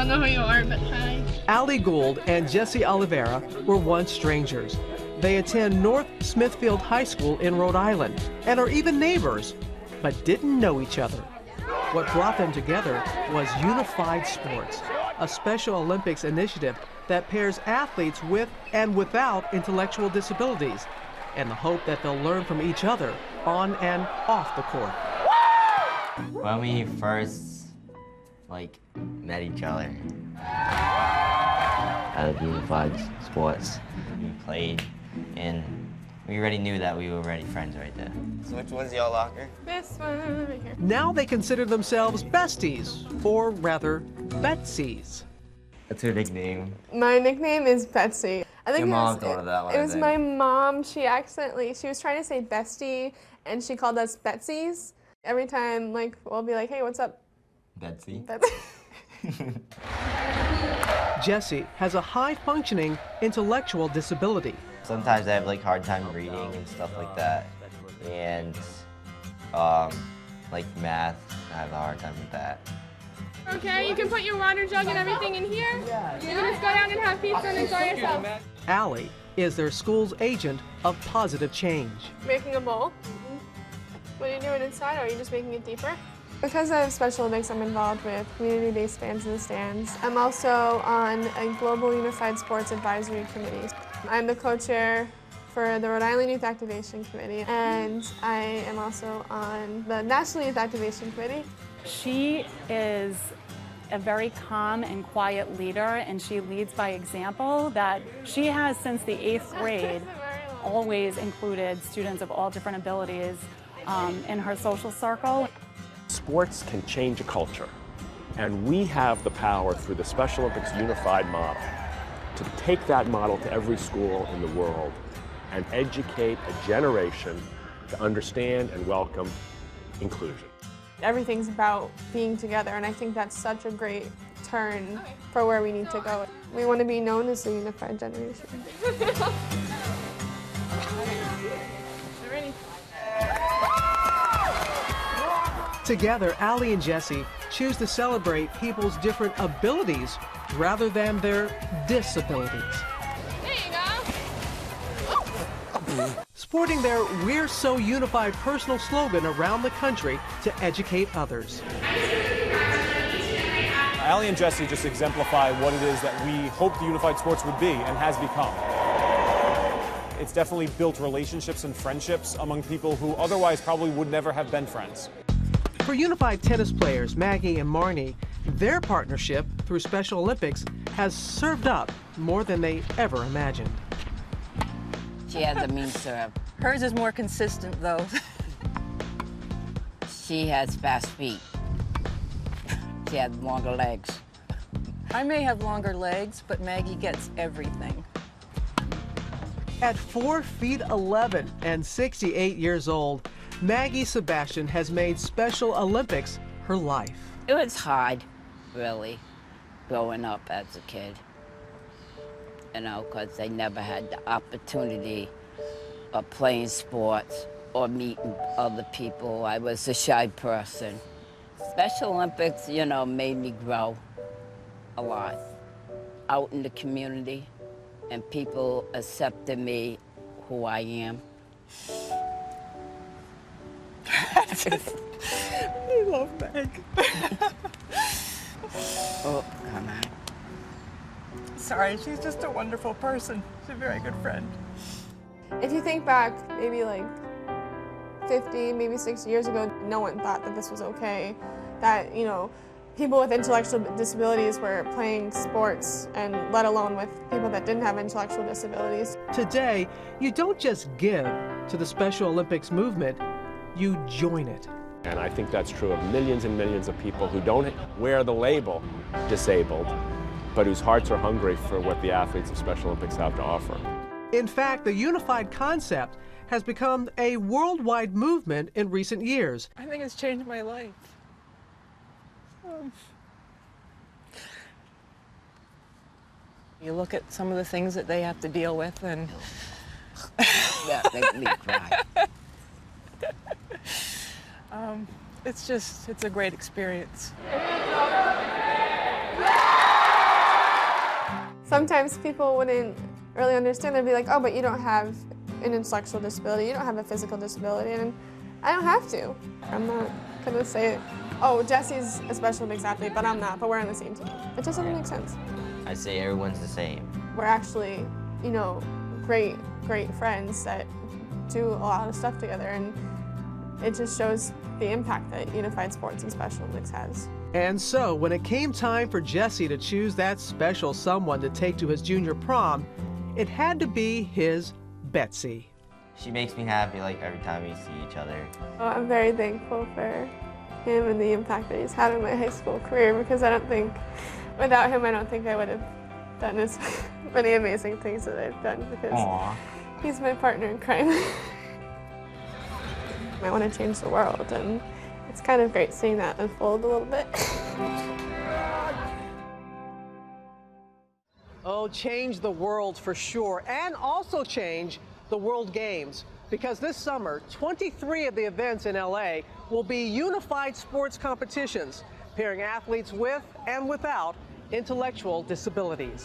don't know who you are, but hi. Allie Gould and Jessie Oliveira were once strangers. They attend North Smithfield High School in Rhode Island and are even neighbors, but didn't know each other. What brought them together was Unified Sports, a Special Olympics initiative that pairs athletes with and without intellectual disabilities, and the hope that they'll learn from each other on and off the court. When we first, met each other at Unified Sports, we played, and we already knew that we were already friends right there. So which one's your locker? This one right here. Now they consider themselves besties, or rather, Betsies. What's your nickname? My nickname is Betsy. I think Your mom thought of that one. It was my mom. She was trying to say bestie, and she called us Betsies. Every time, we'll be like, hey, what's up? Betsy. Jessie has a high-functioning intellectual disability. Sometimes I have hard time reading and stuff like that, and math, I have a hard time with that. Okay, you can put your water jug and everything in here. You can just go down and have pizza and enjoy yourself. Allie is their school's agent of positive change. Making a bowl. What are you doing inside? Or are you just making it deeper? Because of Special Olympics, I'm involved with community-based Fans in the Stands. I'm also on a Global Unified Sports Advisory Committee. I'm the co-chair for the Rhode Island Youth Activation Committee, and I am also on the National Youth Activation Committee. She is a very calm and quiet leader, and she leads by example. That she has, since the 8th grade, always included students of all different abilities in her social circle. Sports can change a culture, and we have the power through the Special Olympics Unified model to take that model to every school in the world and educate a generation to understand and welcome inclusion. Everything's about being together, and I think that's such a great turn for where we need to go. We want to be known as the unified generation. Together, Allie and Jessie choose to celebrate people's different abilities rather than their disabilities. There you go. Sporting their "We're So Unified" personal slogan around the country to educate others. Allie and Jessie just exemplify what it is that we hoped the Unified Sports would be and has become. It's definitely built relationships and friendships among people who otherwise probably would never have been friends. For Unified tennis players Maggie and Marnie, their partnership through Special Olympics has served up more than they ever imagined. She has a mean serve. Hers is more consistent, though. She has fast feet. She has longer legs. I may have longer legs, but Maggie gets everything. At 4'11" and 68 years old, Maggie Sebastian has made Special Olympics her life. It was hard, really, growing up as a kid. You know, because I never had the opportunity of playing sports or meeting other people. I was a shy person. Special Olympics, you know, made me grow a lot out in the community, and people accepted me who I am. I love Meg. Oh, come on. Sorry, she's just a wonderful person. She's a very good friend. If you think back, maybe 50, maybe 60 years ago, no one thought that this was okay. That, you know, people with intellectual disabilities were playing sports, and let alone with people that didn't have intellectual disabilities. Today, you don't just give to the Special Olympics movement, you join it. And I think that's true of millions and millions of people who don't wear the label disabled, but whose hearts are hungry for what the athletes of Special Olympics have to offer. In fact, the unified concept has become a worldwide movement in recent years. I think it's changed my life. You look at some of the things that they have to deal with, and That makes me cry. it's a great experience. Sometimes people wouldn't really understand. They'd be like, oh, but you don't have an intellectual disability, you don't have a physical disability, and I don't have to. I'm not gonna say, oh, Jessie's a special Olympics athlete, but I'm not, but we're on the same team. It just doesn't make sense. I say everyone's the same. We're actually, you know, great friends that do a lot of stuff together, and it just shows the impact that unified sports and Special Olympics has. And so, when it came time for Jessie to choose that special someone to take to his junior prom, it had to be his Betsy. She makes me happy like every time we see each other. Well, I'm very thankful for him and the impact that he's had in my high school career, because I don't think, without him, I don't think I would have done as many amazing things that I've done, because he's my partner in crime. I want to change the world, and it's kind of great seeing that unfold a little bit. Oh, change the world for sure, and also change the World Games, because this summer, 23 of the events in LA will be unified sports competitions, pairing athletes with and without intellectual disabilities.